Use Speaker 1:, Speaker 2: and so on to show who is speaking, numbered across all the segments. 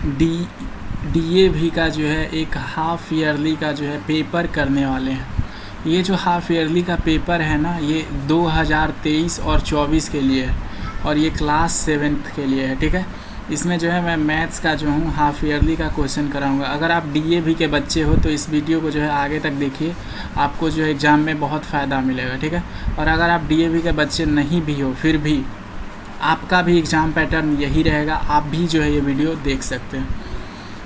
Speaker 1: D DAV का जो है एक हाफ़ ईयरली का जो है पेपर करने वाले हैं। ये जो हाफ़ ईयरली का पेपर है ना, ये 2023 और 24 के लिए है और ये क्लास 7th के लिए है। ठीक है, इसमें जो है मैं मैथ्स का जो हूँ हाफ़ ईयरली का क्वेश्चन कराऊंगा। अगर आप डीएवी के बच्चे हो तो इस वीडियो को जो है आगे तक देखिए, आपको जो है एग्ज़ाम में बहुत फ़ायदा मिलेगा। ठीक है, और अगर आप डीएवी के बच्चे नहीं भी हो फिर भी आपका भी एग्ज़ाम पैटर्न यही रहेगा, आप भी जो है ये वीडियो देख सकते हैं।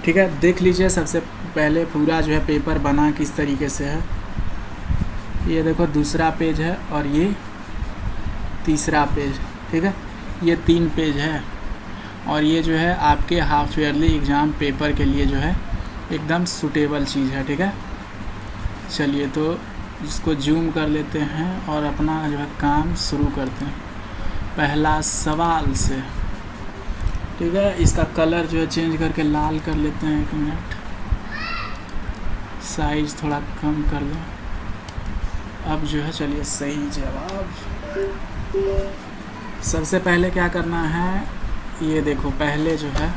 Speaker 1: ठीक है, देख लीजिए सबसे पहले पूरा जो है पेपर बना किस तरीके से है। ये देखो दूसरा पेज है और ये तीसरा पेज। ठीक है, ये 3 पेज है और ये जो है आपके हाफ़ ईयरली एग्ज़ाम पेपर के लिए जो है एकदम सूटेबल चीज़ है। ठीक है, चलिए तो इसको जूम कर लेते हैं और अपना जो है काम शुरू करते हैं पहला सवाल से। ठीक है, इसका कलर जो है चेंज करके लाल कर लेते हैं। 1 मिनट, साइज़ थोड़ा कम कर लो। अब जो है चलिए सही जवाब। सबसे पहले क्या करना है, ये देखो पहले जो है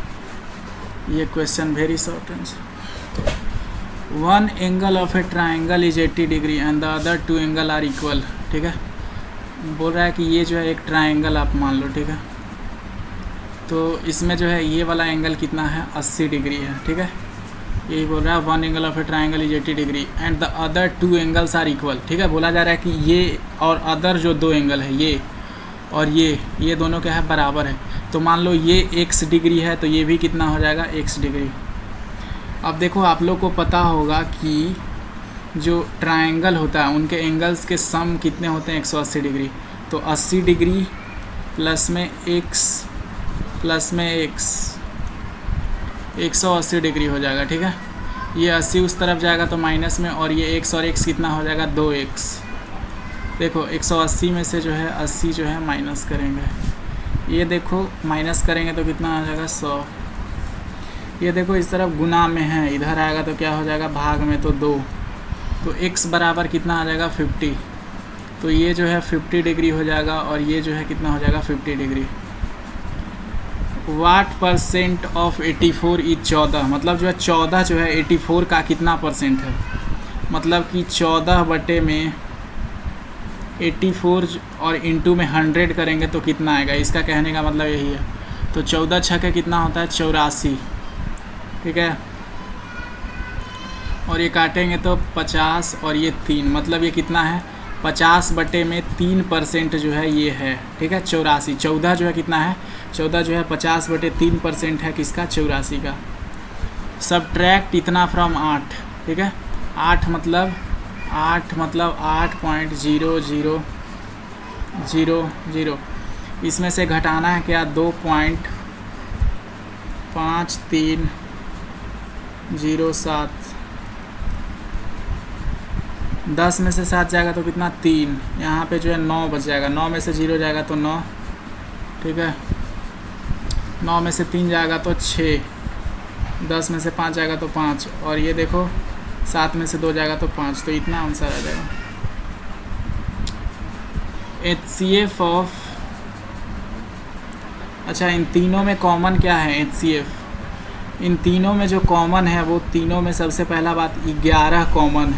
Speaker 1: ये question very short answer. 1 angle of a triangle is 80 degree and the other 2 angle are equal. ठीक है, बोल रहा है कि ये जो है एक ट्राइंगल आप मान लो। ठीक है, तो इसमें जो है ये वाला एंगल कितना है, 80 डिग्री है। ठीक है, यही बोल रहा है 1 angle of a triangle is 80 degree and the other 2 angles are equal. ठीक है, बोला जा रहा है कि ये और अदर जो 2 एंगल है, ये और ये दोनों क्या है, बराबर है। तो मान लो ये x डिग्री है तो ये भी कितना हो जाएगा, x डिग्री। अब देखो आप लोग को पता होगा कि जो ट्रायंगल होता है उनके एंगल्स के सम कितने होते हैं, 180 डिग्री। तो 80 डिग्री प्लस में x प्लस में x 180 डिग्री हो जाएगा। ठीक है, ये 80 उस तरफ जाएगा तो माइनस में, और ये x और x कितना हो जाएगा, 2x। देखो 180 में से जो है 80 जो है माइनस करेंगे, ये देखो माइनस करेंगे तो कितना आ जाएगा, 100। ये देखो इस तरफ गुना में है, इधर आएगा तो क्या हो जाएगा, भाग में, तो 2। तो x बराबर कितना आ जाएगा, 50। तो ये जो है 50 डिग्री हो जाएगा और ये जो है कितना हो जाएगा, 50 degree. What percent of 84 is 14, मतलब जो है 14 जो है 84 का कितना परसेंट है, मतलब कि 14 बटे में 84 और इंटू में 100 करेंगे तो कितना आएगा, इसका कहने का मतलब यही है। तो 14 छक्के कितना होता है, 84। ठीक है, और ये काटेंगे तो 50 और ये 3, मतलब ये कितना है, 50 बटे में 3% जो है ये है। ठीक है, 84। 14 जो है कितना है, 14 जो है 50 बटे 3% है किसका, 84 का। सब्ट्रैक्ट इतना फ्रॉम 8। ठीक है, 8 मतलब 8.0000। इसमें से घटाना है क्या, 2.5307। 10 में से 7 जाएगा तो कितना, 3। यहाँ पे जो है 9 बच जाएगा, 9 में से 0 जाएगा तो 9। ठीक है, 9 में से 3 जाएगा तो 6, 10 में से 5 जाएगा तो 5, और ये देखो 7 में से 2 जाएगा तो 5। तो इतना आंसर आ जाएगा। HCF ऑफ, अच्छा इन तीनों में कॉमन क्या है, HCF। इन तीनों में जो कॉमन है वो तीनों में सबसे पहला बात 11 कॉमन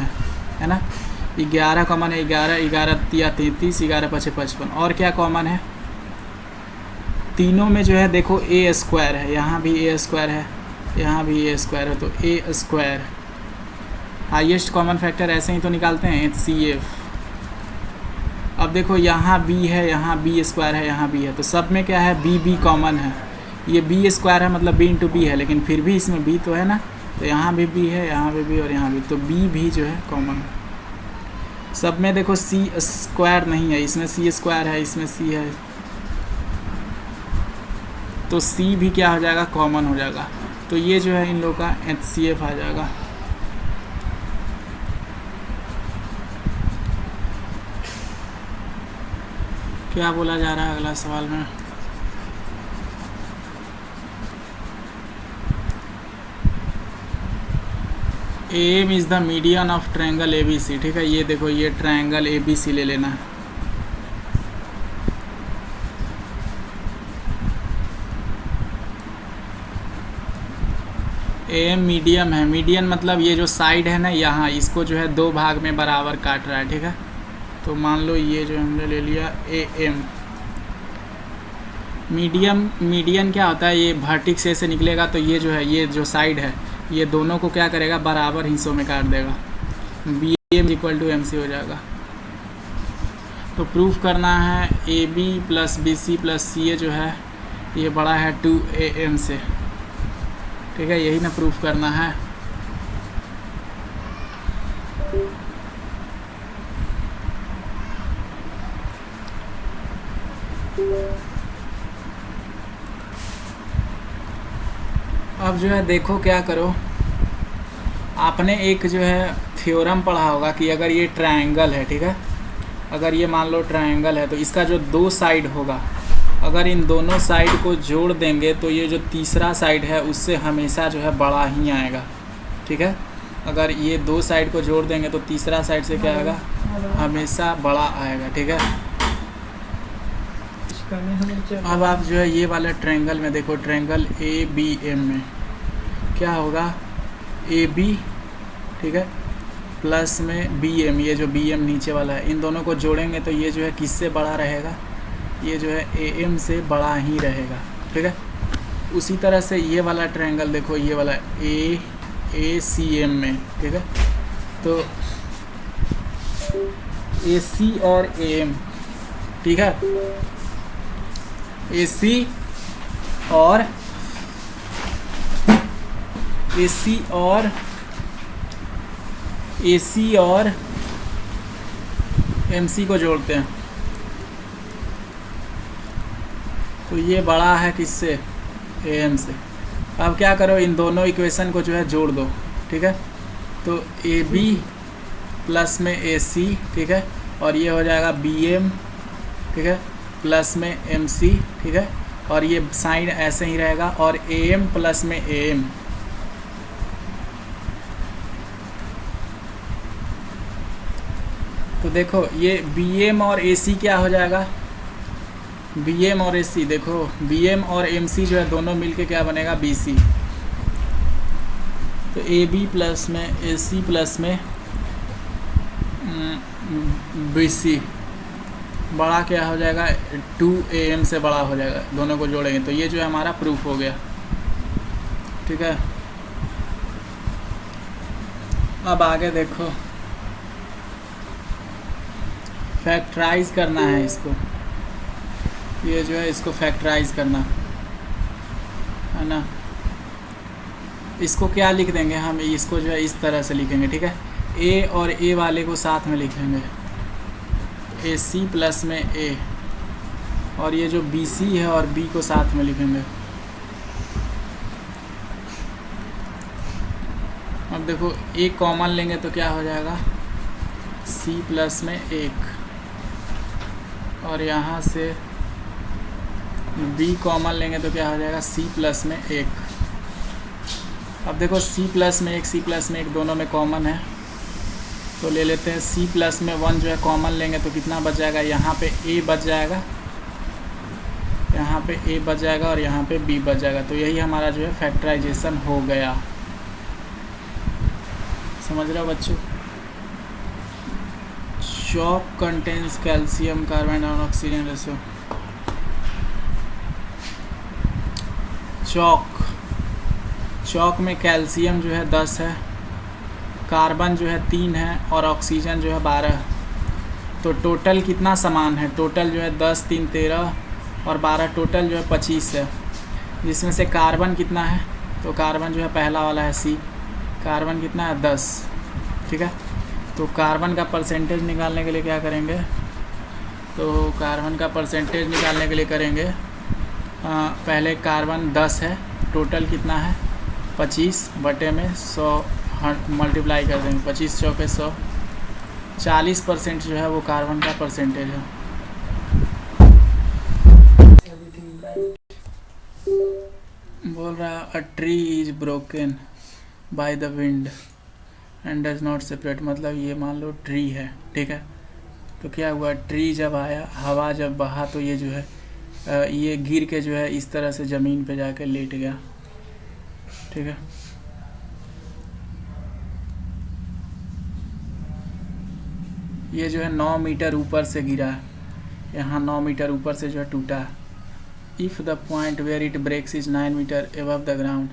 Speaker 1: है ना, 11 कॉमन है। 11 11 या 33, 11 5 55। और क्या कॉमन है, तीनों में जो है देखो a स्क्वायर है, यहाँ भी a स्क्वायर है, यहाँ भी a स्क्वायर है, तो a square highest common factor ऐसे ही तो निकालते हैं, HCF। अब देखो यहाँ b है, यहाँ b स्क्वायर है, यहाँ b है, तो सब में क्या है, b कॉमन है। ये b स्क्वायर है मतलब b इंटू बी है, लेकिन फिर भी इसमें b तो है ना, तो यहाँ भी b है, यहाँ भी b और यहाँ भी, तो b भी जो है कॉमन है। सब में देखो c स्क्वायर नहीं है, इसमें c स्क्वायर है, इसमें c है, तो c भी क्या हो जाएगा, कॉमन हो जाएगा। तो ये जो है इन लोगों का HCF आ जाएगा। क्या बोला जा रहा है अगला सवाल में, M is the median of triangle ABC। ठीक है, ये देखो ये ट्रायंगल ABC ले लेना है। AM मीडियम है। मीडियन मतलब ये जो साइड है ना यहाँ, इसको जो है 2 भाग में बराबर काट रहा है, ठीक है। तो मान लो ये जो हमने ले लिया AM। मीडियन क्या होता है, ये वर्टेक्स से निकलेगा तो ये जो है, ये जो साइड है, ये दोनों को क्या करेगा, बराबर हिस्सों में काट देगा। BM इक्वल टू MC हो जाएगा। तो प्रूफ करना है AB plus BC plus CA जो है ये बड़ा है 2AM से, ठीक है। यही ना प्रूफ करना है। अब जो है देखो क्या करो, आपने एक जो है थ्योरम पढ़ा होगा कि अगर ये ट्रायंगल है, ठीक है, अगर ये मान लो ट्रायंगल है तो इसका जो 2 साइड होगा, अगर इन दोनों साइड को जोड़ देंगे तो ये जो तीसरा साइड है उससे हमेशा जो है बड़ा ही आएगा, ठीक है। अगर ये 2 साइड को जोड़ देंगे तो तीसरा साइड से क्या आएगा, हमेशा बड़ा आएगा, ठीक है। अब आप जो है ये वाला ट्रायंगल में देखो, ट्रायंगल ABM में क्या होगा, AB, ठीक है, प्लस में BM, ये जो BM नीचे वाला है, इन दोनों को जोड़ेंगे तो ये जो है किससे बड़ा रहेगा, ये जो है AM से बड़ा ही रहेगा, ठीक है। उसी तरह से ये वाला ट्रायंगल देखो, ये वाला ACM में, ठीक है, तो AC और AM, ठीक है, AC और MC को जोड़ते हैं तो ये बड़ा है किससे, AM से। अब क्या करो, इन दोनों इक्वेशन को जो है जोड़ दो, ठीक है। तो AB प्लस में AC, ठीक है, और ये हो जाएगा BM, ठीक है, प्लस में MC, ठीक है, और ये साइन ऐसे ही रहेगा, और AM प्लस में AM, तो देखो ये BM और AC क्या हो जाएगा, BM और AC, देखो BM और MC जो है दोनों मिलके क्या बनेगा, BC। तो AB प्लस में AC प्लस में BC बड़ा क्या हो जाएगा, 2AM से बड़ा हो जाएगा, दोनों को जोड़ेंगे तो ये जो है हमारा प्रूफ हो गया, ठीक है। अब आगे देखो, फैक्टराइज करना है इसको, ये जो है इसको फैक्टराइज करना है ना। इसको क्या लिख देंगे हम, इसको जो है इस तरह से लिखेंगे, ठीक है। A और A वाले को साथ में लिखेंगे, AC प्लस में A, और ये जो BC है और B को साथ में लिखेंगे। अब देखो A कॉमन लेंगे तो क्या हो जाएगा, C प्लस में 1, और यहाँ से B कॉमन लेंगे तो क्या हो जाएगा, C प्लस में 1। अब देखो C प्लस में 1, C प्लस में 1 दोनों में कॉमन है तो ले लेते हैं। C प्लस में 1 जो है कॉमन लेंगे तो कितना बच जाएगा, यहाँ पे A बच जाएगा, यहाँ पे A बच जाएगा और यहाँ पे B बच जाएगा। तो यही हमारा जो है फैक्टराइजेशन हो गया। समझ रहे हो बच्चों। चॉक कंटेन्स कैल्शियम कार्बन और ऑक्सीजन रेशो। चॉक में कैल्शियम जो है 10 है, कार्बन जो है 3 है और ऑक्सीजन जो है 12। तो टोटल कितना समान है, टोटल जो है 10 3 13 और 12, टोटल जो है 25 है। जिसमें से कार्बन कितना है, तो कार्बन जो है पहला वाला है C, कार्बन कितना है 10, ठीक है। तो कार्बन का परसेंटेज निकालने के लिए क्या करेंगे, तो कार्बन का परसेंटेज निकालने के लिए करेंगे पहले कार्बन 10 है, टोटल कितना है 25 बटे में 100 मल्टीप्लाई कर देंगे, 25 चौके 100, 40% जो है वो कार्बन का परसेंटेज है। बोल रहा a tree is broken by the wind and does not separate, मतलब ये मान लो ट्री है, ठीक है। तो क्या हुआ, ट्री जब आया, हवा जब बहा तो ये जो है ये गिर के जो है इस तरह से ज़मीन पे जाकर लेट गया, ठीक है। ये जो है 9 मीटर ऊपर से गिरा है, यहाँ 9 मीटर ऊपर से जो है टूटा है। If the point where it breaks is 9 metre above the ground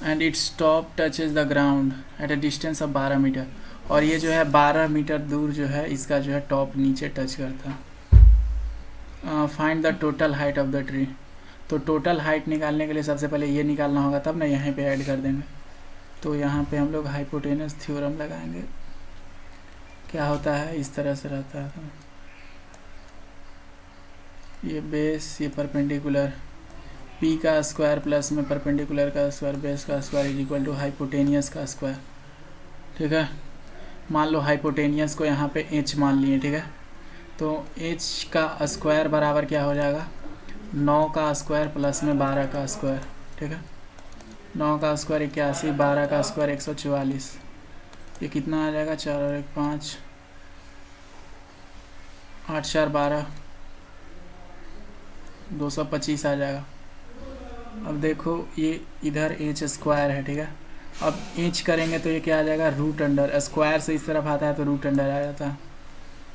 Speaker 1: and its top touches the ground at a distance of 12 metre, और ये जो है 12 मीटर दूर जो है इसका जो है टॉप नीचे टच करता है। Find the total height of the tree. तो टोटल हाइट निकालने के लिए सबसे पहले ये निकालना होगा, तब ना यहाँ पे ऐड कर देंगे। तो यहाँ पे हम लोग हाइपोटेनस थ्योरम लगाएंगे। क्या होता है, इस तरह से रहता है, ये बेस, ये परपेंडिकुलर, पी का स्क्वायर प्लस में परपेंडिकुलर का स्क्वायर बेस का square is equal to hypotenuse का स्क्वायर। ठीक है, मान लो हाइपोटेनियस को यहाँ पे एच मान लिए। ठीक है, तो एच का स्क्वायर बराबर क्या हो जाएगा, 9 का स्क्वायर प्लस में 12 का स्क्वायर। ठीक है, 9 का स्क्वायर 81, 12 का स्क्वायर 144, ये कितना आ जाएगा, 4 और 1 5, 8 4 12, 225 आ जाएगा। अब देखो ये इधर एच स्क्वायर है। ठीक है, अब एच करेंगे तो ये क्या आ जाएगा, रूट अंडर, स्क्वायर से इस तरफ आता है तो रूट अंडर आ जाता है।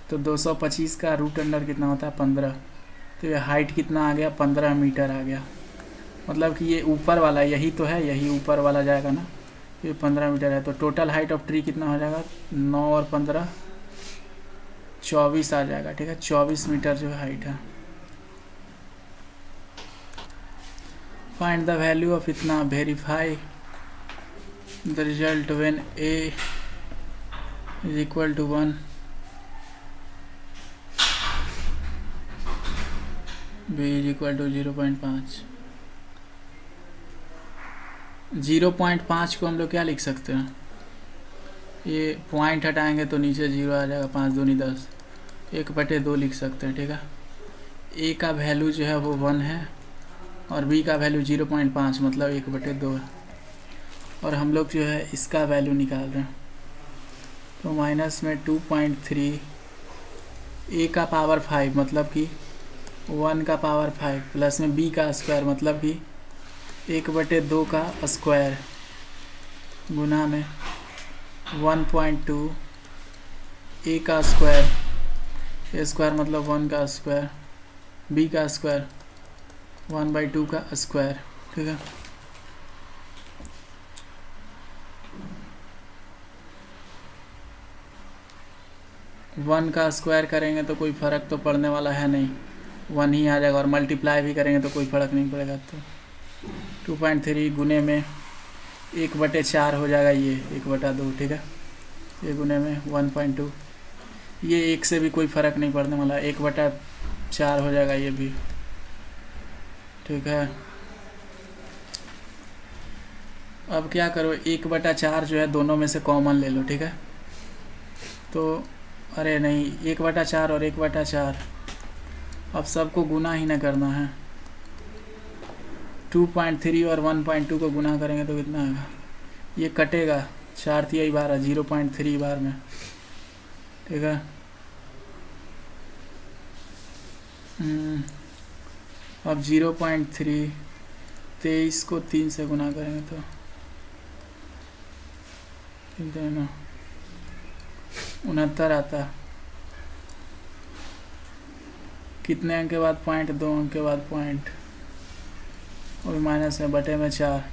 Speaker 1: तो 225 का रूट अंडर कितना होता है, 15। तो ये हाइट कितना आ गया, 15 मीटर आ गया। मतलब कि ये ऊपर वाला यही तो है, यही ऊपर वाला जाएगा ना, ये 15 मीटर है। तो टोटल हाइट ऑफ ट्री कितना हो जाएगा, 9 और 15 24 आ जाएगा। ठीक है, 24 मीटर जो हाइट है। फाइंड द वैल्यू ऑफ इतना, verify the result when a is equal to 1, b is equal to 0.5। 0.5 को हम लोग क्या लिख सकते हैं, ये पॉइंट हटाएंगे तो नीचे 0 आ जाएगा, 5 दूनी 10, 1/2 लिख सकते हैं। ठीक है, a का वैल्यू जो है वो 1 है और b का वैल्यू 0.5 मतलब 1/2 है, और हम लोग जो है इसका वैल्यू निकाल रहे हैं। तो माइनस में 2.3, a का पावर 5 मतलब कि 1 का पावर 5 प्लस में b का स्क्वायर मतलब कि 1/2 का स्क्वायर गुना में 1.2 a का स्क्वायर, a स्क्वायर मतलब 1 का स्क्वायर, b का स्क्वायर 1/2 का स्क्वायर। ठीक है, वन का स्क्वायर करेंगे तो कोई फ़र्क तो पड़ने वाला है नहीं, 1 ही आ जाएगा, और मल्टीप्लाई भी करेंगे तो कोई फ़र्क नहीं पड़ेगा। तो 2.3 गुने में 1/4 हो जाएगा, ये 1/2। ठीक है, ये गुने में 1.2, ये 1 से भी कोई फ़र्क नहीं पड़ने वाला, 1/4 हो जाएगा ये भी। ठीक है, अब क्या करो, 1/4 जो है दोनों में से कॉमन ले लो। ठीक है, तो अरे नहीं, 1/4 और 1/4, अब सबको गुना ही ना करना है। 2.3 और 1.2 को गुना करेंगे तो कितना आएगा, ये कटेगा, 4 3 12, 0.3 बार में। ठीक है, अब 0.3, 23 को 3 से गुना करेंगे तो 69 आता है। कितने अंक के बाद पॉइंट, 2 अंक के बाद पॉइंट, और माइनस में बटे में 4।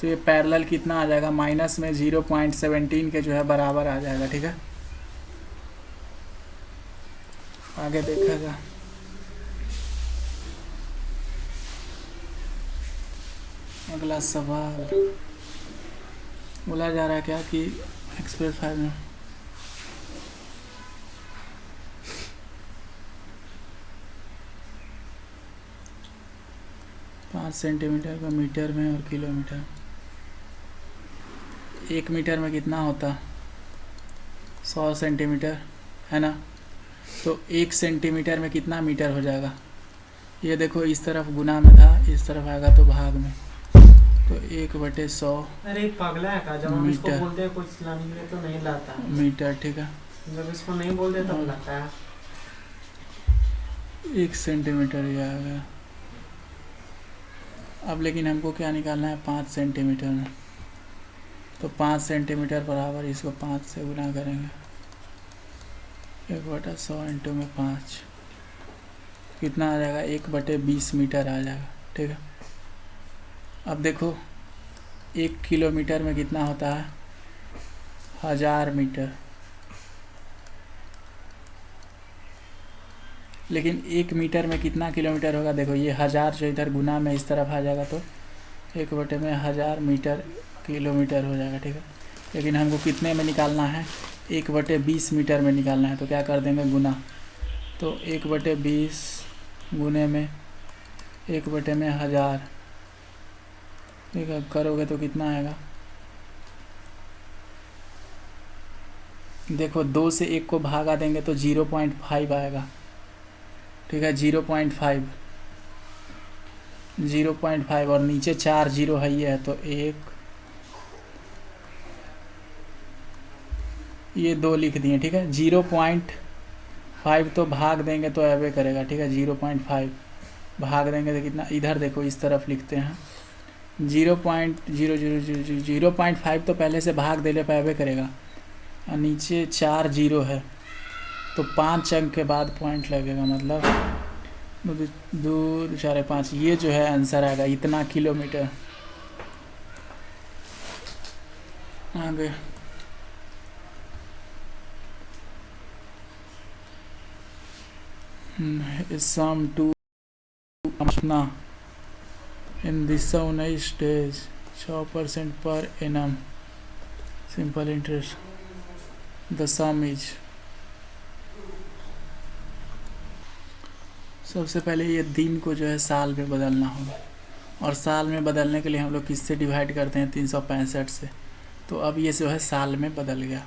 Speaker 1: तो ये पैरेलल कितना आ जाएगा, माइनस में 0.17 के जो है बराबर आ जाएगा। ठीक है, आगे देखेगा। अगला सवाल बोला जा रहा है क्या कि एक्सप्रेस 5 में 5 सेंटीमीटर का मीटर में और किलोमीटर, 1 मीटर में कितना होता, 100 सेंटीमीटर है ना। तो 1 सेंटीमीटर में कितना मीटर हो जाएगा, ये देखो इस तरफ गुना में था, इस तरफ आएगा तो भाग में, तो 1/100
Speaker 2: अरे पगला है का, जब हम इसको बोलते हैं कुछ लाने के लिए तो नहीं लाता
Speaker 1: मीटर। ठीक है,
Speaker 2: जब इसको नहीं बोलते तब लाता है।
Speaker 1: 1 सेंटीमीटर ये आ गया। अब लेकिन हमको क्या निकालना है, 5 सेंटीमीटर में। तो 5 सेंटीमीटर बराबर इसको 5 से गुना करेंगे 1/100 इंटू में 5 कितना आ जाएगा? 1/20 मीटर आ जाएगा। ठीक है, अब देखो 1 किलोमीटर में कितना होता है? 1000 मीटर। लेकिन 1 मीटर में कितना किलोमीटर होगा? देखो ये 1000 जो इधर गुना में इस तरफ आ जाएगा तो 1/1000 मीटर किलोमीटर हो जाएगा। ठीक है, लेकिन हमको कितने में निकालना है? 1/20 मीटर में निकालना है। तो क्या कर देंगे? गुना। तो 1/20 गुने में 1/1000। ठीक है, करोगे तो कितना आएगा? देखो 2 से 1 को भागा देंगे तो 0.5 आएगा। ठीक है, 0.5 और नीचे 4 जीरो है ये है तो 1 ये 2 लिख दिए। ठीक है, 0.5 तो भाग देंगे तो ऐवे करेगा। ठीक है, 0.5 भाग देंगे तो कितना? इधर देखो इस तरफ लिखते हैं 0.5 तो पहले से भाग देने पे ऐवे करेगा और नीचे 4 जीरो है तो 5 अंक के बाद पॉइंट लगेगा, मतलब 2 4 5। ये जो है आंसर आएगा, इतना किलोमीटर। आगे सम to in Disha 19 days 6% per annum simple interest. The some is, सबसे पहले ये दिन को जो है साल में बदलना होगा और साल में बदलने के लिए हम लोग किससे डिवाइड करते हैं? 365 से। तो अब ये जो है साल में बदल गया।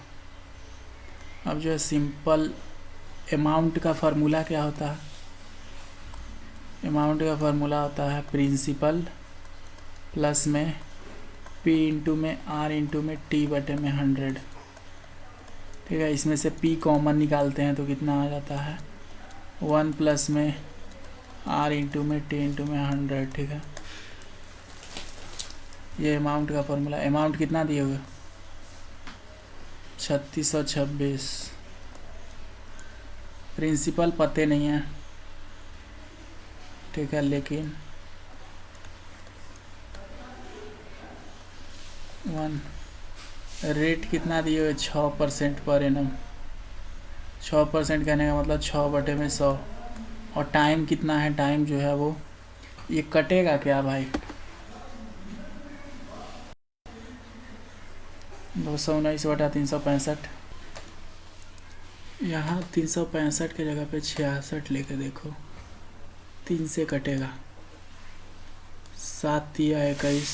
Speaker 1: अब जो है सिंपल अमाउंट का फार्मूला क्या होता है? अमाउंट का फार्मूला होता है प्रिंसिपल प्लस में P इंटू में R इंटू में T/100। ठीक है, इसमें से P कॉमन निकालते हैं तो कितना आ जाता है? 1 प्लस में R इंटू में T इंटू में 100। ठीक है, ये अमाउंट का फॉर्मूला। अमाउंट कितना दिए हुए? 3626। प्रिंसिपल पते नहीं है। ठीक है, लेकिन 1 रेट कितना दिए हुए? 6% पर एनम। 6% कहने का मतलब 6/100। और टाइम कितना है? टाइम जो है वो ये कटेगा क्या भाई? 219/365। यहाँ 365 के जगह पे 66 लेके देखो, 3 से कटेगा। 7 तिया 21,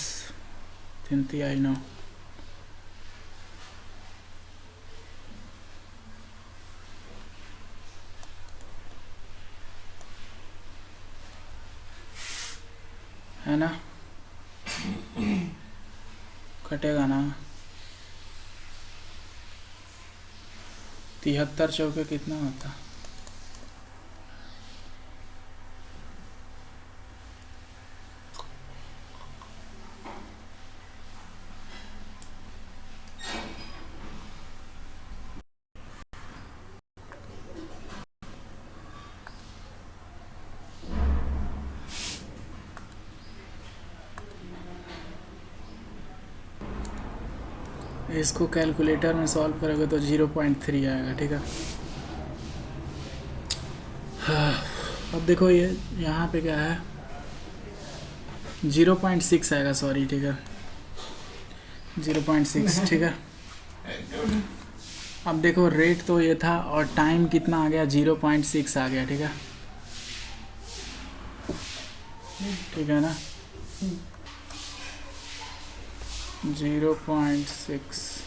Speaker 1: 3 तिया 9। है ना? कटेगा ना? 73 चौके कितना होता? इसको कैलकुलेटर में सॉल्व करोगे तो 0.3 आएगा। ठीक है, अब देखो ये यहाँ पे क्या है? 0.6 आएगा, सॉरी। ठीक है, 0.6। ठीक है, अब देखो रेट तो ये था और टाइम कितना आ गया? 0.6 आ गया। ठीक है, ठीक है ना? 0.6।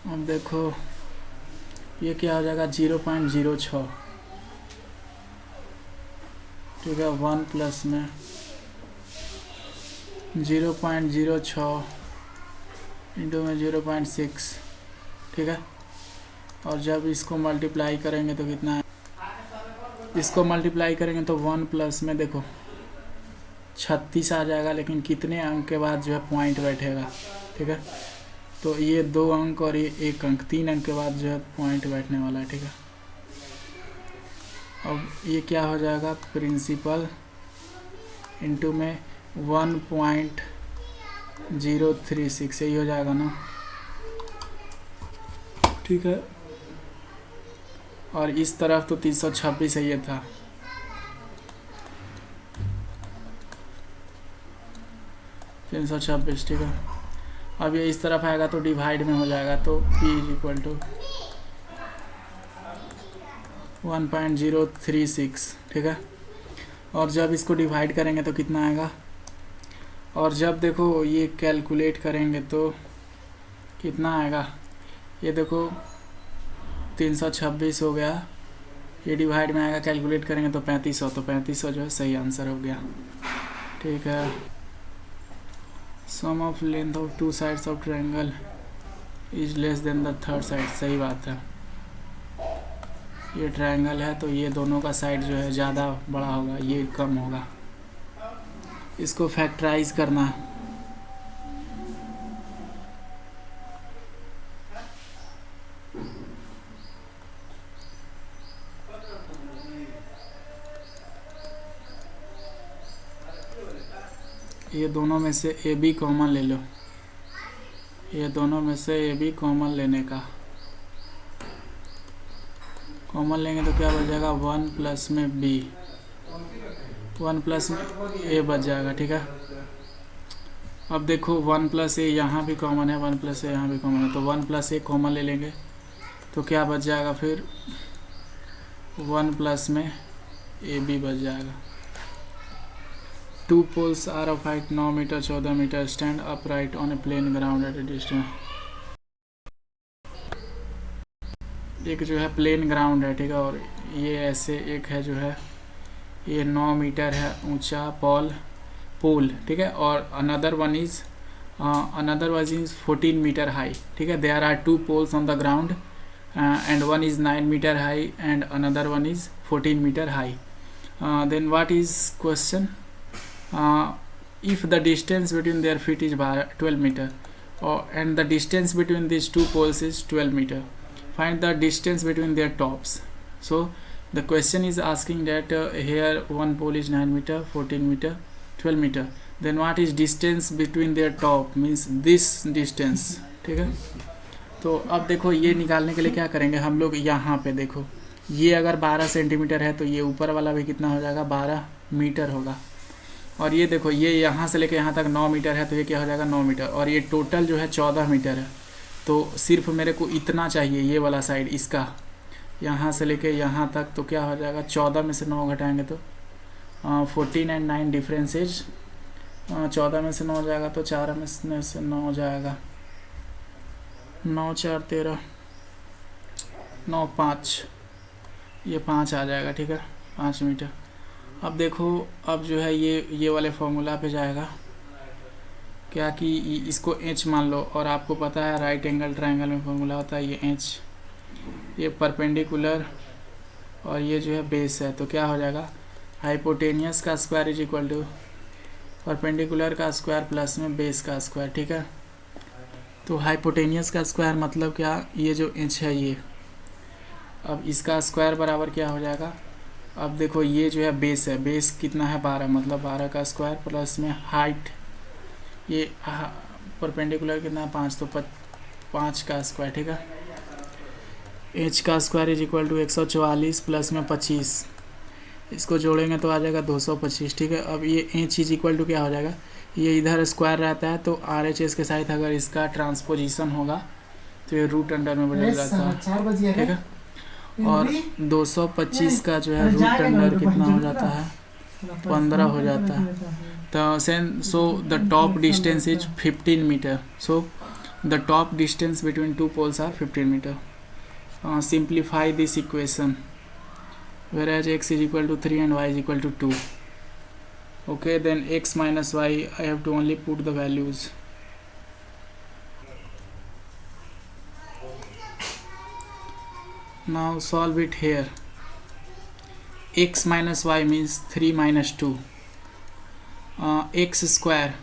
Speaker 1: अब देखो ये क्या हो जाएगा? 0.06। ठीक है, 1 प्लस में 0.06 इंटू में 0.6। ठीक है, और जब इसको मल्टीप्लाई करेंगे तो कितना है? इसको मल्टीप्लाई करेंगे तो 1 प्लस में देखो 36 आ जाएगा, लेकिन कितने अंक के बाद जो है पॉइंट बैठेगा, ठीक है। तो ये 2 अंक और ये 1 अंक, 3 अंक के बाद जो है पॉइंट बैठने वाला है, ठीक है। अब ये क्या हो जाएगा, प्रिंसिपल इंटू में 1.036, यही हो जाएगा ना, ठीक है। और इस तरफ तो 326 है, ये था। तीन सौ छब्बीस, ठीक है। अब ये इस तरफ आएगा तो डिवाइड में हो जाएगा, तो P = 1.036, ठीक है। और जब इसको डिवाइड करेंगे तो कितना आएगा, और जब देखो ये कैलकुलेट करेंगे तो कितना आएगा, ये देखो 326 हो गया, ये डिवाइड में आएगा, कैलकुलेट करेंगे तो 3500, तो 3500 जो है सही आंसर हो गया, ठीक है। Sum of length of 2 sides of triangle is less than the third side, सही बात है। ये ट्रायंगल है तो ये दोनों का साइड जो है ज़्यादा बड़ा होगा, ये कम होगा। इसको फैक्टराइज करना है। ये दोनों में से ए बी कॉमन ले लो, ये दोनों में से ए बी कॉमन लेने का, कॉमन लेंगे तो क्या बच जाएगा, 1 प्लस में बी, 1 प्लस में ए बच जाएगा, ठीक है। अब देखो 1 प्लस ए यहाँ भी कॉमन है, 1 प्लस ए यहाँ भी कॉमन है, तो 1 प्लस ए कॉमन ले लेंगे तो क्या बच जाएगा, फिर 1 प्लस में ए बी बच जाएगा। 2 poles are of height 9 metre 14 metre stand upright on a plain ground at a distance। एक जो है प्लेन ग्राउंड है, ठीक है, और ये ऐसे एक है जो है ये 9 मीटर है ऊंचा पोल, ठीक है, और another one is 14 metre high, ठीक है। There are 2 poles on the ground and one is 9 meter high and another one is 14 meter high। Then what is question? If the distance between their feet is 12 meter and the distance between these 2 poles is 12 meter, find the distance between their tops। So the question is asking that here one pole is 9 meter 14 meter 12 meter, then what is distance between their top, means this distance, ठीक है। तो अब देखो ये निकालने के लिए क्या करेंगे हम लोग, यहाँ पे देखो ये अगर 12 सेंटीमीटर है तो ये ऊपर वाला भी कितना हो जाएगा, 12 मीटर होगा। और ये देखो ये यहाँ से लेके यहाँ तक 9 मीटर है तो ये क्या हो जाएगा, 9 मीटर, और ये टोटल जो है 14 मीटर है। तो सिर्फ मेरे को इतना चाहिए, ये वाला साइड इसका, यहाँ से लेके यहाँ तक, तो क्या हो जाएगा, 14 में से 9 घटाएंगे तो 14 and 9 डिफरेंस इज 14 में से 9 हो जाएगा तो 4 में से 9 हो जाएगा, 9 4 13 9 5, ये 5 आ जाएगा, ठीक है, 5 मीटर। अब देखो अब जो है ये वाले फॉर्मूला पे जाएगा क्या कि इसको एच मान लो, और आपको पता है राइट एंगल ट्रायंगल में फॉर्मूला होता है ये एच, ये परपेंडिकुलर और ये जो है बेस है, तो क्या हो जाएगा, हाइपोटेनियस का square is equal to perpendicular का स्क्वायर प्लस में बेस का स्क्वायर, ठीक है। तो हाइपोटेनियस का स्क्वायर मतलब क्या, ये जो एच है ये, अब इसका स्क्वायर बराबर क्या हो जाएगा, अब देखो ये जो है बेस है, बेस कितना है 12, मतलब 12 का स्क्वायर प्लस में हाइट, ये परपेंडिकुलर कितना है 5, तो 5 का स्क्वायर, ठीक है। एच का square is equal to 144 plus में 25, इसको जोड़ेंगे तो आ जाएगा 225, ठीक है। अब ये एच इज इक्वल टू क्या हो जाएगा, ये इधर स्क्वायर रहता है तो आर एच एस के साथ अगर इसका ट्रांसपोजिशन होगा तो ये रूट अंडर में बदल जाता है, ठीक है। और 225 का जो है रूट अंडर कितना हो जाता है, 15 हो जाता है। तो so the top distance is 15 metre, so the top distance between 2 poles are 15 metre. Simplify this equation whereas x is equal to 3 and y is equal to 2, okay, then x minus y I have to only put the values। now solve it here। x minus y means 3 minus 2, X square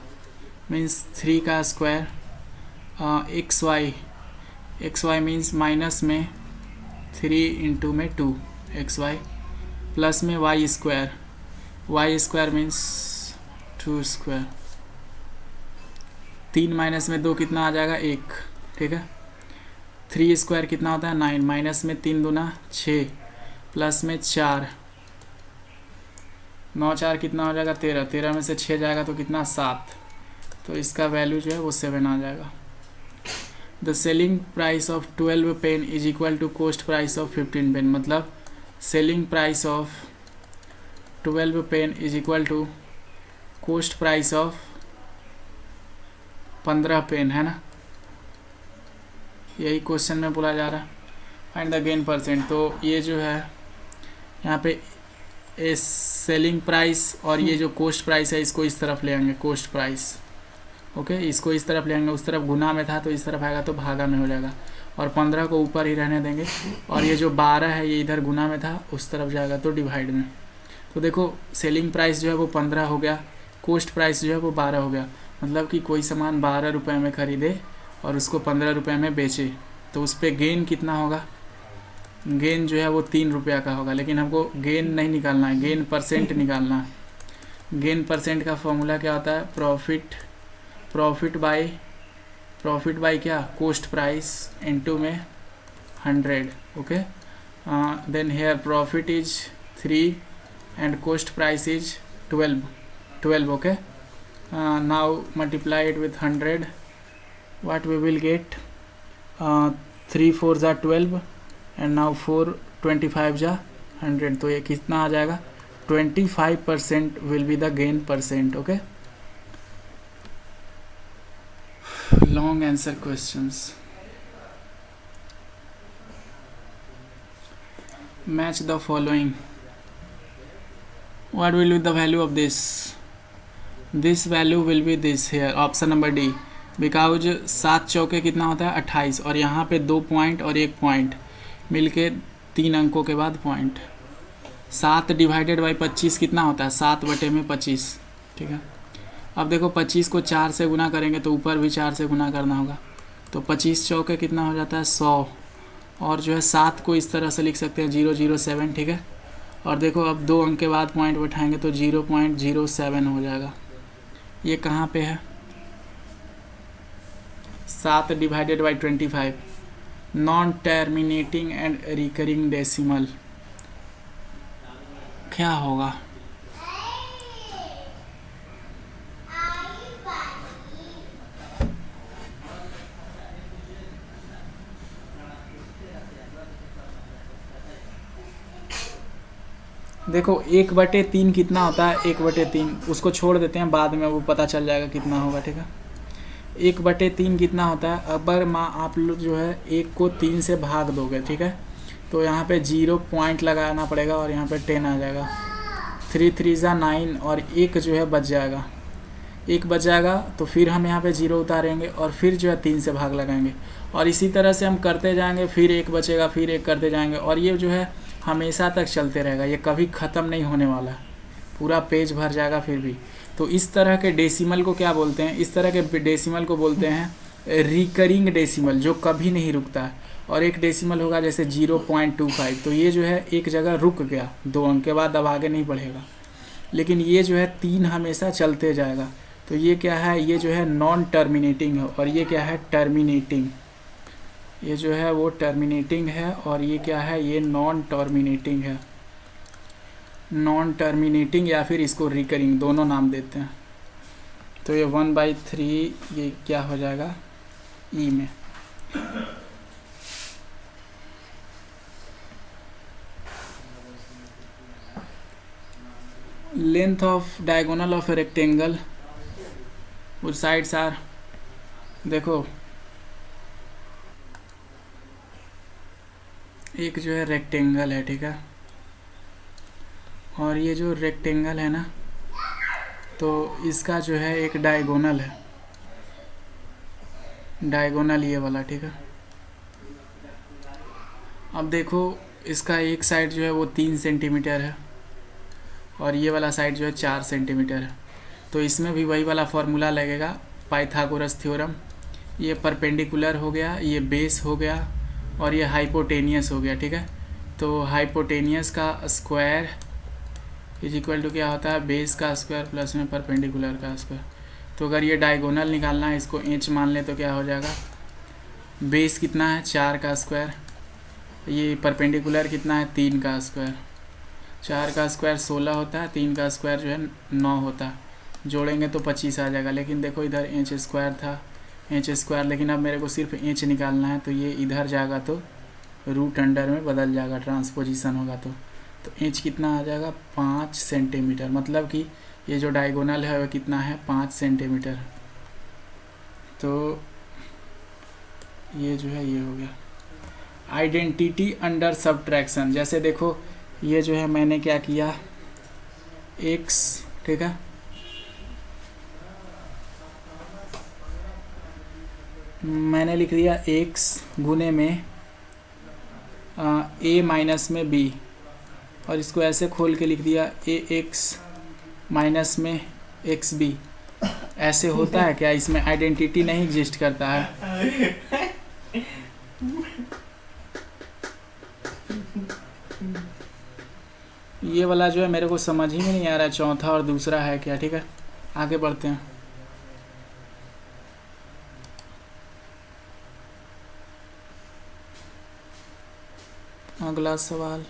Speaker 1: means 3 का square, X Y means minus में 3 into में 2 X Y, plus में Y square means 2 square, 3 minus में 2 कितना आ जाएगा 1, ठीक है। 3 square कितना होता है 9, माइनस में 3 दूना 6, प्लस में 4, 9 4 कितना हो जाएगा 13, 13 में से 6 जाएगा तो कितना 7, तो इसका वैल्यू जो है वो 7 आ जाएगा। The selling price of 12 pen is equal to cost price of 15 pen, मतलब selling price of 12 pen is equal to cost price of 15 pen, है ना, यही क्वेश्चन में बोला जा रहा है। फाइंड द गेन परसेंट, तो ये जो है यहाँ पे सेलिंग प्राइस और ये जो कॉस्ट प्राइस है इसको इस तरफ ले आएंगे, कॉस्ट प्राइस, ओके, इसको इस तरफ ले आएंगे, उस तरफ गुना में था तो इस तरफ आएगा तो भागा में हो जाएगा, और 15 को ऊपर ही रहने देंगे, और ये जो 12 है ये इधर गुना में था उस तरफ जाएगा तो डिवाइड में। तो देखो सेलिंग प्राइस जो है वो 15 हो गया, कॉस्ट प्राइस जो है वो 12 हो गया, मतलब कि कोई सामान 12 रुपये में ख़रीदे और उसको 15 रुपये में बेचे तो उस पर गेन कितना होगा, गेन जो है वो 3 रुपया का होगा, लेकिन हमको गेन नहीं निकालना है, गेन परसेंट निकालना है। गेन परसेंट का फॉर्मूला क्या होता है, प्रॉफिट बाय क्या, कॉस्ट प्राइस इनटू में 100, okay. Then here profit is 3 and cost price is 12, okay. Now multiply it with 100, what we will get, 3 4 जा 12 एंड नाउ 4 25 जा 100, तो ये कितना आ जाएगा 25% will be the gain percent, okay. Long answer questions, match the following, what will be the value of this value will be this here, option number D, because 7 चौके कितना होता है 28, और यहाँ पे 2 पॉइंट और 1 पॉइंट मिलके 3 अंकों के बाद पॉइंट, 7 डिवाइडेड बाई 25 कितना होता है 7 बटे में 25, ठीक है। अब देखो 25 को 4 से गुना करेंगे तो ऊपर भी 4 से गुना करना होगा, तो 25 चौके कितना हो जाता है 100, और जो है 7 को इस तरह से लिख सकते हैं 007, ठीक है। और देखो अब 2 अंक के बाद पॉइंट बैठाएंगे तो 0.07 हो जाएगा, ये कहाँ पे है 7 divided by 25, non terminating and recurring decimal, क्या होगा, देखो 1/3 कितना होता है, 1/3 उसको छोड़ देते हैं, बाद में वो पता चल जाएगा कितना होगा, ठीक है। 1/3 कितना होता है, अगर आप लोग जो है 1 को 3 से भाग दोगे, ठीक है, तो यहाँ पे 0 पॉइंट लगाना पड़ेगा और यहाँ पे 10 आ जाएगा, 3 3 जा 9 और 1 जो है बच जाएगा, 1 बच जाएगा, तो फिर हम यहाँ पे 0 उतारेंगे और फिर जो है 3 से भाग लगाएंगे, और इसी तरह से हम करते जाएंगे, फिर 1 बचेगा, फिर 1 करते जाएंगे, और ये जो है हमेशा तक चलते रहेगा, ये कभी ख़त्म नहीं होने वाला, पूरा पेज भर जाएगा फिर भी। तो इस तरह के डेसिमल को क्या बोलते हैं, इस तरह के डेसिमल को बोलते हैं रिकरिंग डेसिमल, जो कभी नहीं रुकता है। और एक डेसिमल होगा जैसे 0.25, तो ये जो है एक जगह रुक गया 2 अंक के बाद, अब आगे नहीं बढ़ेगा, लेकिन ये जो है 3 हमेशा चलते जाएगा, तो ये क्या है, ये जो है नॉन टर्मिनेटिंग है, और ये क्या है टर्मिनेटिंग, ये जो है वो टर्मिनेटिंग है, और ये क्या है, ये नॉन टर्मिनेटिंग है, नॉन टर्मिनेटिंग या फिर इसको रिकरिंग, दोनों नाम देते हैं। तो ये 1/3 ये क्या हो जाएगा ई में। Length of diagonal of a rectangle which sides are, देखो एक जो है रेक्टेंगल है, ठीक है, और ये जो रेक्टेंगल है ना, तो इसका जो है एक डायगोनल है, डायगोनल ये वाला, ठीक है। अब देखो इसका एक साइड जो है वो 3 सेंटीमीटर है और ये वाला साइड जो है 4 सेंटीमीटर है, तो इसमें भी वही वाला फार्मूला लगेगा, पाइथागोरस थ्योरम। ये परपेंडिकुलर हो गया, ये बेस हो गया, और ये हाइपोटेनियस हो गया, ठीक है। तो हाइपोटेनियस का स्क्वायर इज इक्वल टू क्या होता है, बेस का स्क्वायर प्लस में परपेंडिकुलर का स्क्वायर। तो अगर ये डायगोनल निकालना है, इसको इंच मान ले तो क्या हो जाएगा, बेस कितना है 4 का स्क्वायर, ये परपेंडिकुलर कितना है 3 का स्क्वायर। 4 का स्क्वायर 16 होता है, 3 का स्क्वायर जो है 9 होता है, जोड़ेंगे तो 25 आ जाएगा। लेकिन देखो इधर इंच स्क्वायर था, इंच स्क्वायर, लेकिन अब मेरे को सिर्फ इंच निकालना है, तो ये इधर जाएगा तो रूट अंडर में बदल जाएगा, ट्रांसपोजिशन होगा तो इंच कितना आ जाएगा 5 सेंटीमीटर। मतलब कि ये जो डायगोनल है वो कितना है 5 सेंटीमीटर। तो ये जो है ये हो गया आइडेंटिटी अंडर सब्ट्रैक्शन। जैसे देखो ये जो है मैंने क्या किया, x, ठीक है, मैंने लिख दिया x गुने में a माइनस में b, और इसको ऐसे खोल के लिख दिया ax माइनस में xb। ऐसे होता है क्या, इसमें आइडेंटिटी नहीं एग्जिस्ट करता है। ये वाला जो है मेरे को समझ ही में नहीं आ रहा है, चौथा और दूसरा है क्या, ठीक है। आगे बढ़ते हैं। अगला सवाल,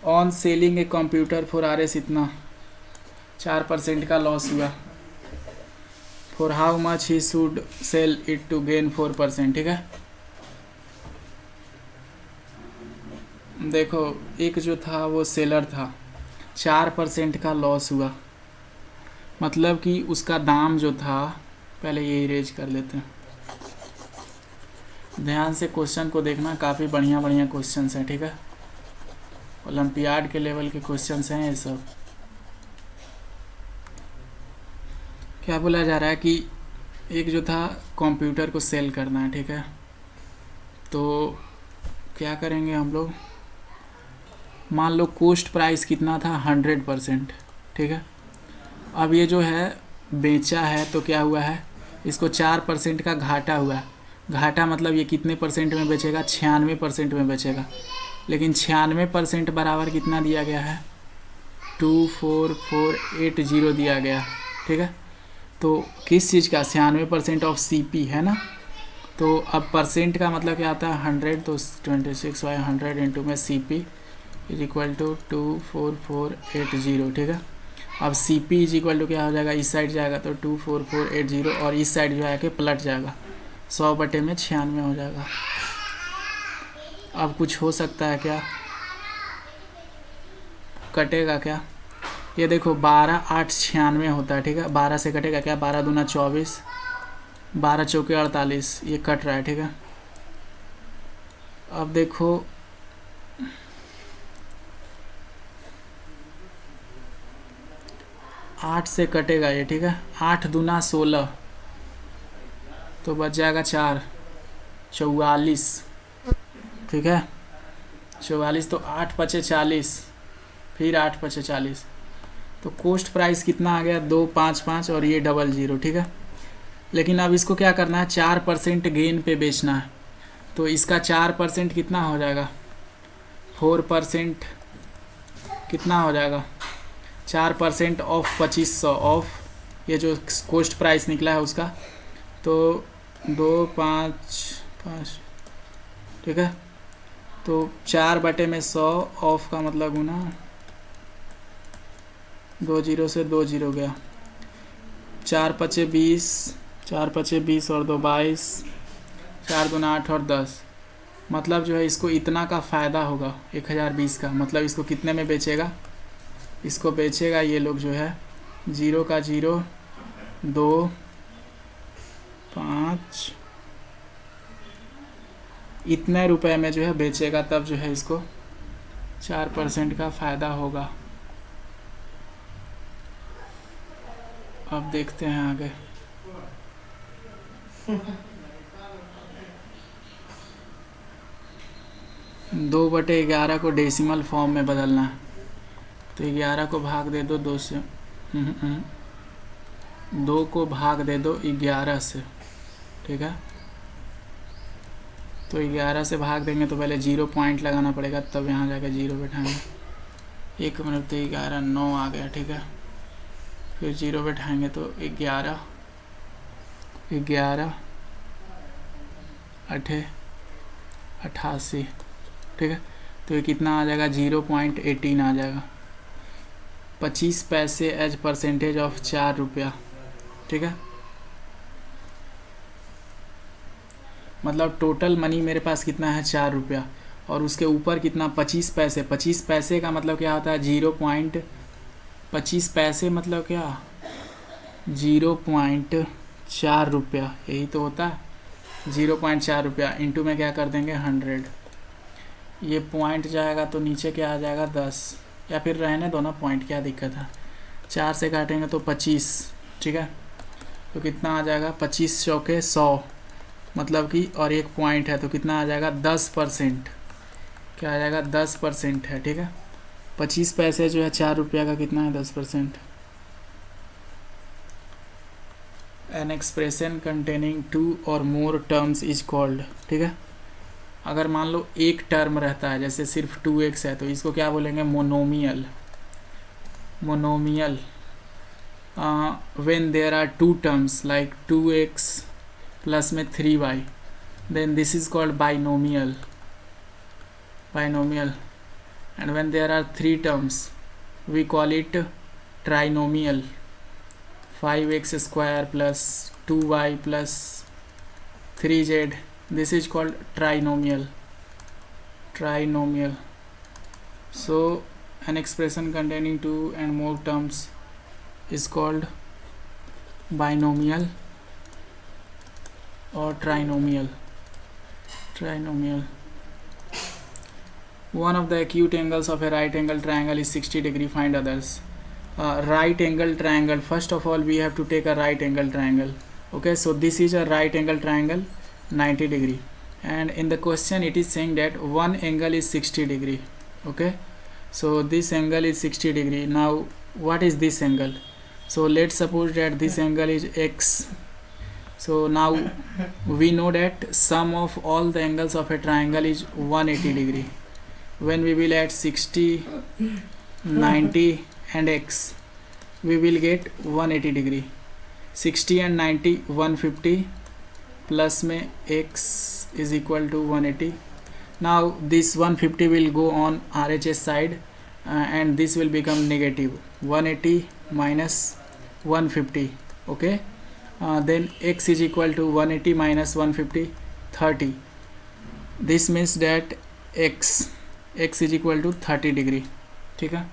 Speaker 1: on selling a computer for RS इतना 4% का लॉस हुआ, for how much he should sell it to gain 4%, ठीक है। देखो एक जो था वो सेलर था, 4% का लॉस हुआ, मतलब कि उसका दाम जो था, पहले ये इरेज कर लेते हैं, ध्यान से क्वेश्चन को देखना, काफ़ी बढ़िया बढ़िया क्वेश्चंस हैं, ठीक है, ओलंपियाड के लेवल के क्वेश्चंस हैं ये सब। क्या बोला जा रहा है कि एक जो था कंप्यूटर को सेल करना है, ठीक है। तो क्या करेंगे हम लोग, मान लो कॉस्ट प्राइस कितना था 100%, ठीक है। अब ये जो है बेचा है तो क्या हुआ है, इसको 4% का घाटा हुआ। घाटा मतलब ये कितने परसेंट में बेचेगा, 96% में बेचेगा। लेकिन 96% बराबर कितना दिया गया है, 24480 दिया गया, ठीक है। तो किस चीज़ का, 96% ऑफ CP है ना। तो अब परसेंट का मतलब क्या आता है 100, तो 26/100 इंटू में CP इज इक्वल टू 24480, ठीक है। अब CP इज इक्वल टू क्या हो जाएगा, इस साइड जाएगा तो 24480, और इस साइड जो है कि पलट जाएगा, 100/96 हो जाएगा। अब कुछ हो सकता है क्या, कटेगा क्या, ये देखो 12/8 होता है, ठीक है। 12 से कटेगा क्या, 12 दूना 24, 12 चौके 48, ये कट रहा है, ठीक है। अब देखो 8 से कटेगा ये, ठीक है। 8 दूना 16, तो बच जाएगा 4, 44, ठीक है। 44, तो 8 पचे 40, फिर 8 पचे 40, तो कॉस्ट प्राइस कितना आ गया 255, और ये 00, ठीक है। लेकिन अब इसको क्या करना है, 4% गेन पे बेचना है। तो इसका 4% कितना हो जाएगा, 4% कितना हो जाएगा, 4% ऑफ 2500 ऑफ ये जो कॉस्ट प्राइस निकला है उसका, तो 255, ठीक है। तो 4/100 ऑफ का मतलब गुना 2 0 से 2 0 गया, 4 पचे 20, 4 पचे 20 और 2 22, 4 दूना 8 और 10, मतलब जो है इसको इतना का फ़ायदा होगा 1020 का। मतलब इसको कितने में बेचेगा, इसको बेचेगा ये लोग जो है 0 का 0, 2, 5, इतने रुपए में जो है बेचेगा, तब जो है इसको 4% का फ़ायदा होगा। अब देखते हैं आगे। 2/11 को डेसिमल फॉर्म में बदलना है, तो 11 को भाग दे दो 2 से, 2 को भाग दे दो 11 से, ठीक है। तो 11 से भाग देंगे तो पहले 0 पॉइंट लगाना पड़ेगा, तब यहाँ जाकर 0 बैठाएंगे। 1 मिनट, तो 11 9 आ गया, ठीक है। फिर 0 बैठाएंगे तो 11 11 8 88, ठीक है। तो ये कितना आ जाएगा, 0.18 आ जाएगा। 25 पैसे एज परसेंटेज ऑफ 4 रुपया, ठीक है। मतलब टोटल मनी मेरे पास कितना है, 4 रुपया, और उसके ऊपर कितना, 25 पैसे। 25 पैसे का मतलब क्या होता है, 0.25 पैसे मतलब क्या, 0.4 रुपया, यही तो होता है। 0.4 रुपया इंटू में क्या कर देंगे 100, ये पॉइंट जाएगा तो नीचे क्या आ जाएगा 10, या फिर रहने दो ना पॉइंट, क्या दिक्कत है। 4 से काटेंगे तो 25, ठीक है। तो कितना आ जाएगा, 25 चौके 100, मतलब कि, और एक पॉइंट है तो कितना आ जाएगा 10%, क्या आ जाएगा 10% है, ठीक है। 25 पैसे जो है 4 रुपया का कितना है, 10%। एन एक्सप्रेशन कंटेनिंग 2 और मोर टर्म्स इज कॉल्ड, ठीक है। अगर मान लो एक टर्म रहता है, जैसे सिर्फ 2x है, तो इसको क्या बोलेंगे, monomial. Monomial when there are 2 terms like 2x plus में 3y, then this is called binomial. And when there are 3 terms, we call it trinomial. 5x square plus 2y plus 3z, this is called trinomial. So an expression containing 2 and more terms is called binomial or trinomial. One of the acute angles of a right angle triangle is 60 degree. Find others. Right angle triangle, first of all we have to take a right angle triangle. Okay, so this is a right angle triangle 90 degree, and in the question it is saying that one angle is 60 degree. Okay, so this angle is 60 degree. Now what is this angle? So let's suppose that this angle is x. So now we know that sum of all the angles of a triangle is 180 degree. When we will add 60, 90 and x, we will get 180 degree. 60 and 90 150, plus में x is equal to 180. Now this 150 will go on RHS side, and this will become negative. 180 minus 150. Okay. Then x is equal to 180 minus 150, 30. This means that x is equal to 30 degree. ठीक है।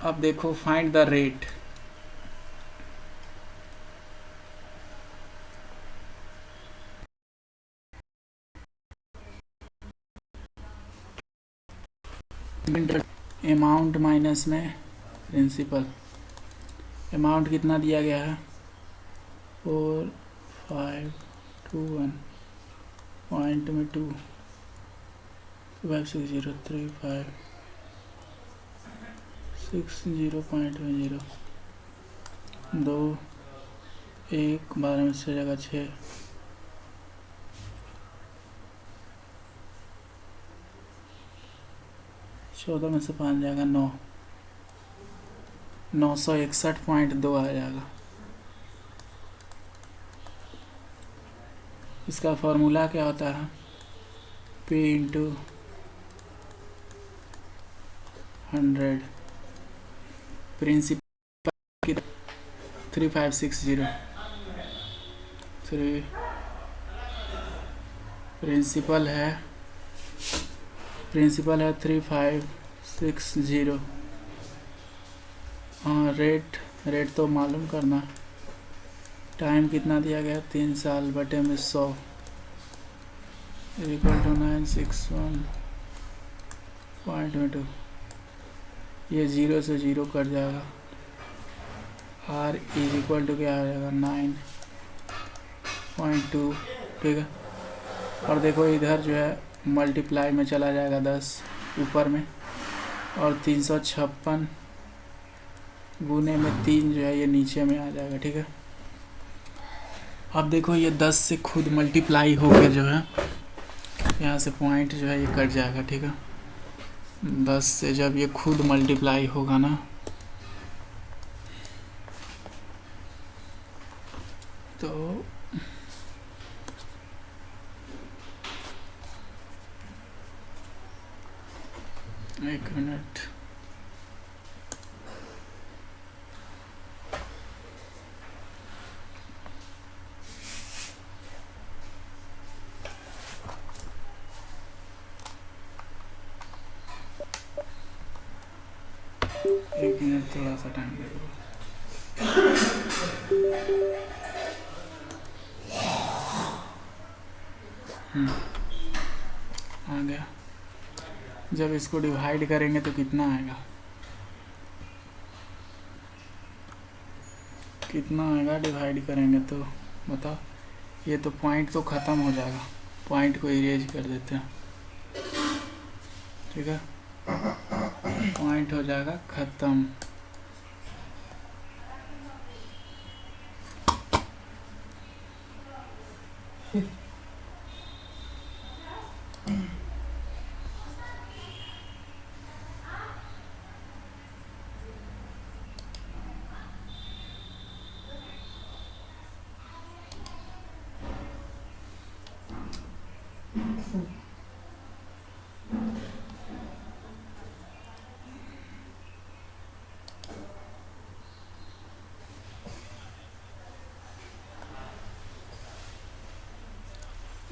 Speaker 1: अब देखो find the rate. Amount minus में principal. Amount कितना दिया गया है, 4521 point में 2 56035 60.0 2 1 12 में 6 जगह 6 14 में से 5 जाएगा 9 961.2 आ जाएगा। इसका फॉर्मूला क्या होता है, P इंटू 100 प्रिंसिपल की 3560 3 प्रिंसिपल है 3560। हाँ, रेट तो मालूम करना। टाइम कितना दिया गया, 3 साल बटे में 100 इक्वल टू 961.2। ये 0 से 0 कट जाएगा। R इज इक्वल टू क्या आ जाएगा 9.2। ठीक है। और देखो इधर जो है मल्टीप्लाई में चला जाएगा 10 ऊपर में, और 356 गुने में 3 जो है ये नीचे में आ जाएगा। ठीक है, अब देखो ये 10 से खुद मल्टीप्लाई होकर जो है यहाँ से पॉइंट जो है ये कट जाएगा। ठीक है, 10 से जब ये खुद मल्टीप्लाई होगा ना, तो एक मिनट, थोड़ा सा टाइम लगेगा। आ गया। जब इसको डिवाइड करेंगे तो कितना आएगा, कितना आएगा डिवाइड करेंगे तो बताओ। ये तो पॉइंट तो ख़त्म हो जाएगा, पॉइंट को इरेज कर देते हैं। ठीक है, पॉइंट हो जाएगा ख़त्म।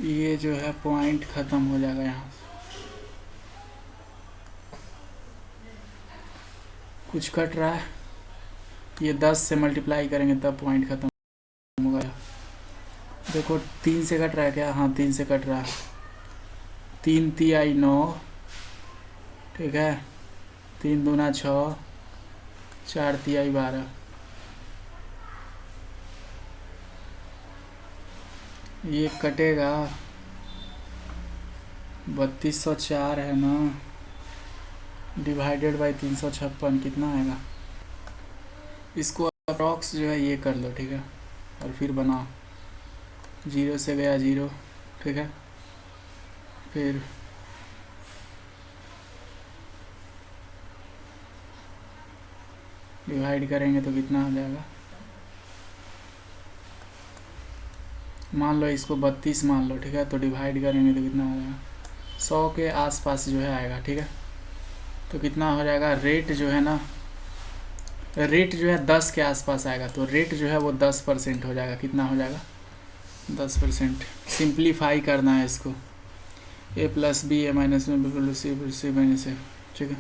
Speaker 1: ये जो है पॉइंट ख़त्म हो जाएगा यहाँ से, कुछ कट रहा है। ये 10 से मल्टीप्लाई करेंगे तब पॉइंट ख़त्म होगा। देखो 3 से कट रहा है क्या, हाँ 3 से कट रहा है। 3 तिहाई 9, ठीक है, 3 दूना 6, 4 तिहाई 12। ये कटेगा, 3204 है ना, डिवाइडेड बाई 356 कितना आएगा। इसको अप्रॉक्स जो है ये कर लो। ठीक है, और फिर बनाओ। 0 से गया 0, ठीक है, फिर डिवाइड करेंगे तो कितना आ जाएगा। मान लो इसको 32 मान लो, ठीक है, तो डिवाइड करेंगे तो कितना आ जाएगा, 100 के आसपास जो है आएगा। ठीक है, तो कितना हो जाएगा, रेट जो है ना, रेट जो है 10 के आसपास आएगा, तो रेट जो है वो 10% हो जाएगा। कितना हो जाएगा, 10%। सिंप्लीफाई करना है इसको, a plus B A minus में B C C minus A. ठीक है,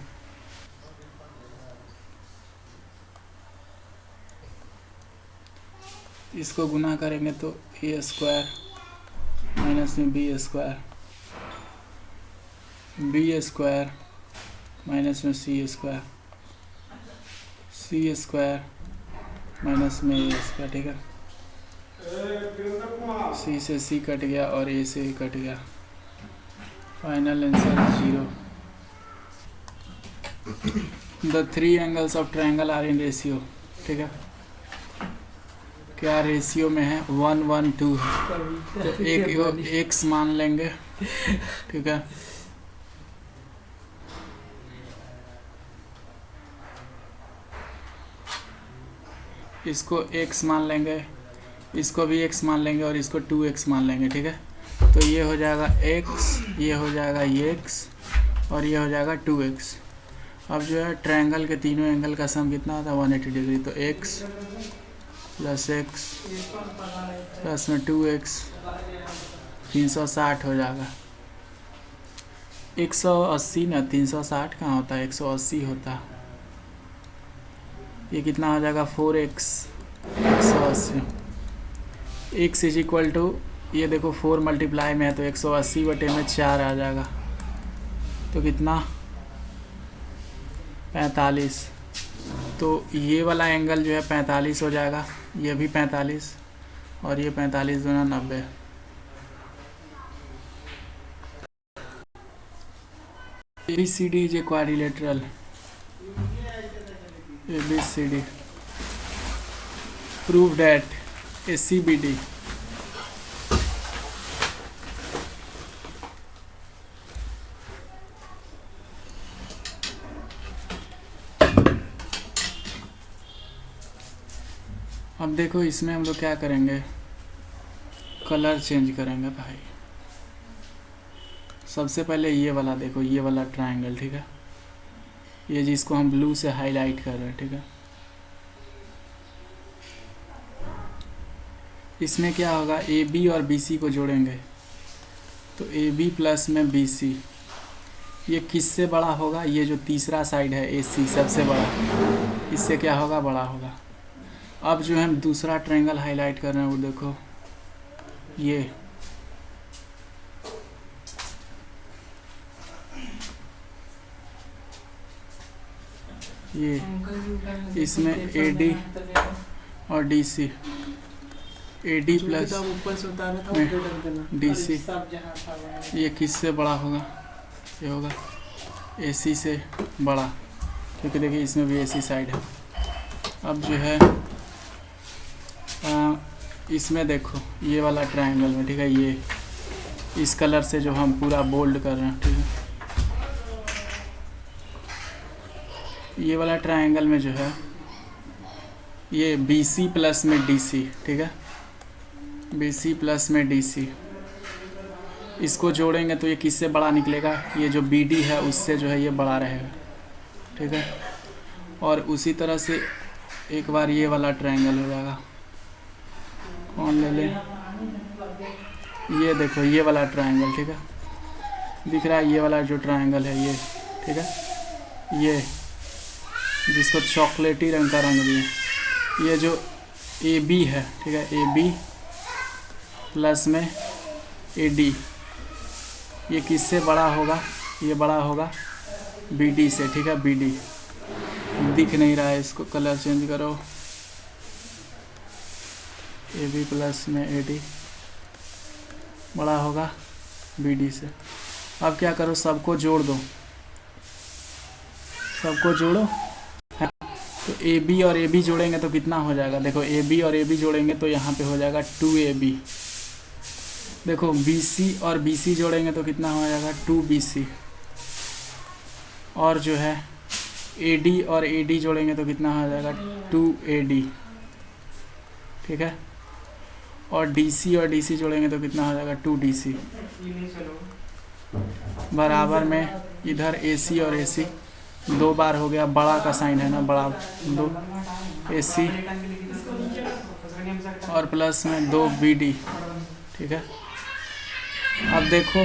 Speaker 1: इसको गुना करेंगे तो ए स्क्वायर माइनस में बी स्क्वायर माइनस में सी स्क्वायर माइनस में ए स्क्वायर। ठीक है, सी से सी कट गया और ए से कट गया, final answer 0। The 3 angles of triangle are in ratio. ठीक है, क्या रेशियो में है, 1 1 2 है, तो एक एक्स मान लेंगे। ठीक है, इसको x मान लेंगे, इसको भी x मान लेंगे और इसको 2x मान लेंगे। ठीक है, तो ये हो जाएगा x, ये हो जाएगा ये x और ये हो जाएगा 2x। अब जो है ट्रायंगल के तीनों एंगल का सम कितना होता है, 180 डिग्री। तो x प्लस x प्लस में 2x 360 हो जाएगा। 180 ना, 360 कहाँ होता है, 180 होता है। ये कितना हो जाएगा, 4x 180। x is equal to, ये देखो 4 मल्टीप्लाई में है तो 180 बटे में 4 आ जाएगा, तो कितना 45। तो ये वाला एंगल जो है 45 हो जाएगा, ये भी 45 और ये 45 दूना 90। ABCD is a quadrilateral. ABCD. Prove that ACBD. अब देखो इसमें हम लोग क्या करेंगे, कलर चेंज करेंगे भाई। सबसे पहले ये वाला देखो, ये वाला ट्रायंगल, ठीक है, ये जिसको हम ब्लू से हाईलाइट कर रहे हैं, ठीक है। इसमें क्या होगा, AB और BC को जोड़ेंगे तो AB प्लस में BC, ये किससे बड़ा होगा, ये जो तीसरा साइड है AC सबसे बड़ा, इससे क्या होगा, बड़ा होगा। अब जो हम दूसरा ट्रायंगल हाईलाइट कर रहे हैं वो देखो, ये इसमें AD और DC, AD प्लस DC, ये किससे बड़ा होगा, ये होगा AC से बड़ा, क्योंकि देखिए इसमें भी AC साइड है। अब जो है इसमें देखो ये वाला ट्रायंगल में, ठीक है, ये इस कलर से जो हम पूरा बोल्ड कर रहे हैं, ठीक है, ये वाला ट्रायंगल में जो है ये BC प्लस में DC, ठीक है, BC प्लस में DC, इसको जोड़ेंगे तो ये किससे बड़ा निकलेगा, ये जो BD है उससे जो है ये बड़ा रहेगा, ठीक है। और उसी तरह से एक बार ये वाला ट्रायंगल हो जाएगा, कौन ले लें, ये देखो ये वाला ट्रायंगल, ठीक है, दिख रहा है ये वाला जो ट्रायंगल है ये, ठीक है, ये जिसको चॉकलेटी रंग का रंग दिए, ये जो AB है, ठीक है, AB प्लस में AD, ये किससे बड़ा होगा, ये बड़ा होगा BD से, ठीक है, BD दिख नहीं रहा है, इसको कलर चेंज करो, AB प्लस में AD बड़ा होगा BD से। अब क्या करो, सबको जोड़ दो, सबको जोड़ो, तो AB और AB जोड़ेंगे तो कितना हो जाएगा, देखो AB और AB जोड़ेंगे तो यहाँ पे हो जाएगा 2AB, देखो BC और BC जोड़ेंगे तो कितना हो जाएगा 2BC, और जो है AD और AD जोड़ेंगे तो कितना हो जाएगा 2AD, ठीक है, और DC और DC जोड़ेंगे तो कितना हो जाएगा 2DC, बराबर में इधर AC और AC दो बार हो गया, बड़ा का साइन है ना, बड़ा, 2 AC और प्लस में 2 BD, ठीक है। अब देखो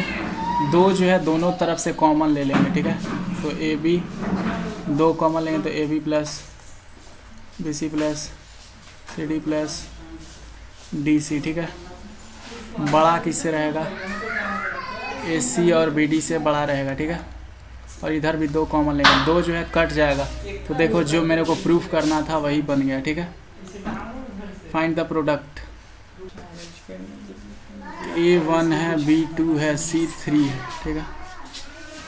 Speaker 1: दो जो है दोनों तरफ से कॉमन ले लेंगे, ठीक है, तो AB दो कॉमन लेंगे तो AB plus BC plus CD plus DC, ठीक है। बड़ा किससे रहेगा, AC और BD से बड़ा रहेगा, ठीक है, और इधर भी दो कॉमन लेंगे, दो जो है कट जाएगा, तो देखो जो मेरे को प्रूफ करना था वही बन गया, ठीक है। फाइंड द प्रोडक्ट, A1 है, B2 है, C3 है, ठीक है,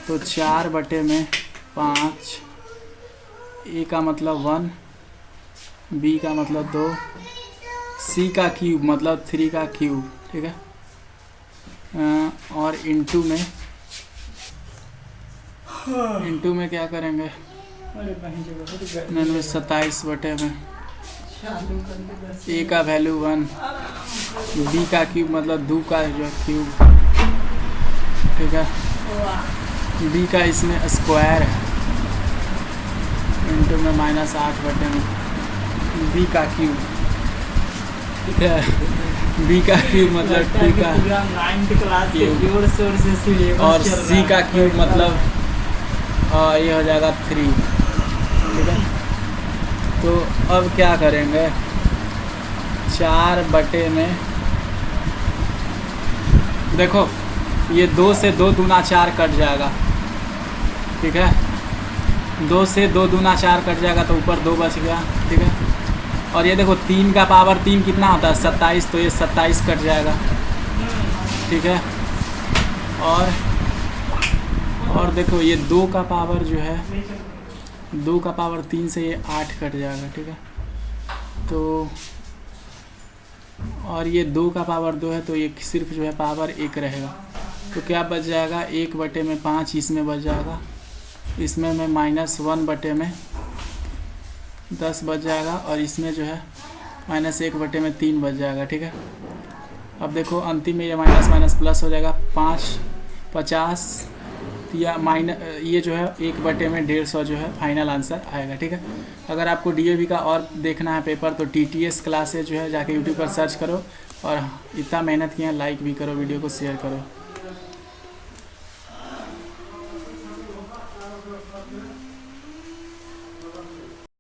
Speaker 1: तो 4/5, A का मतलब 1, B का मतलब 2, C का क्यूब मतलब 3 का क्यूब, ठीक है, और इनटू में क्या करेंगे, 27 में A का वैल्यू 1, B का क्यूब मतलब 2 का जो क्यूब, ठीक है, B का इसमें स्क्वायर है, इनटू में -8 में B का क्यूब, ठीक है, B का क्यूब मतलब 2 का क्यूब, और C का क्यूब मतलब ये हो जाएगा 3, ठीक है। तो अब क्या करेंगे, 4 में देखो ये 2 से 2 दूना 4 कट जाएगा, ठीक है, 2 से 2 दूना 4 कट जाएगा तो ऊपर 2 बच गया, ठीक है, और ये देखो 3 का पावर 3 कितना होता है 27, तो ये 27 कट जाएगा, ठीक है, और और देखो ये 2 का पावर जो है 2 का पावर 3 से ये 8 कट जाएगा, ठीक है। तो और ये 2 का पावर 2 है तो ये सिर्फ जो है पावर 1 रहेगा। तो क्या बच जाएगा, 1/5 इसमें बच जाएगा, इसमें में -1/10 बच जाएगा और इसमें जो है -1/3 बच जाएगा, ठीक है। अब देखो अंतिम में ये माइनस माइनस प्लस हो जाएगा, 50 या ये जो है 1/150 जो है फाइनल आंसर आएगा, ठीक है। अगर आपको डीएवी का और देखना है पेपर तो टीटीएस क्लासेज जो है जाके यूट्यूब पर सर्च करो और इतना मेहनत किया, लाइक भी करो, वीडियो को शेयर करो।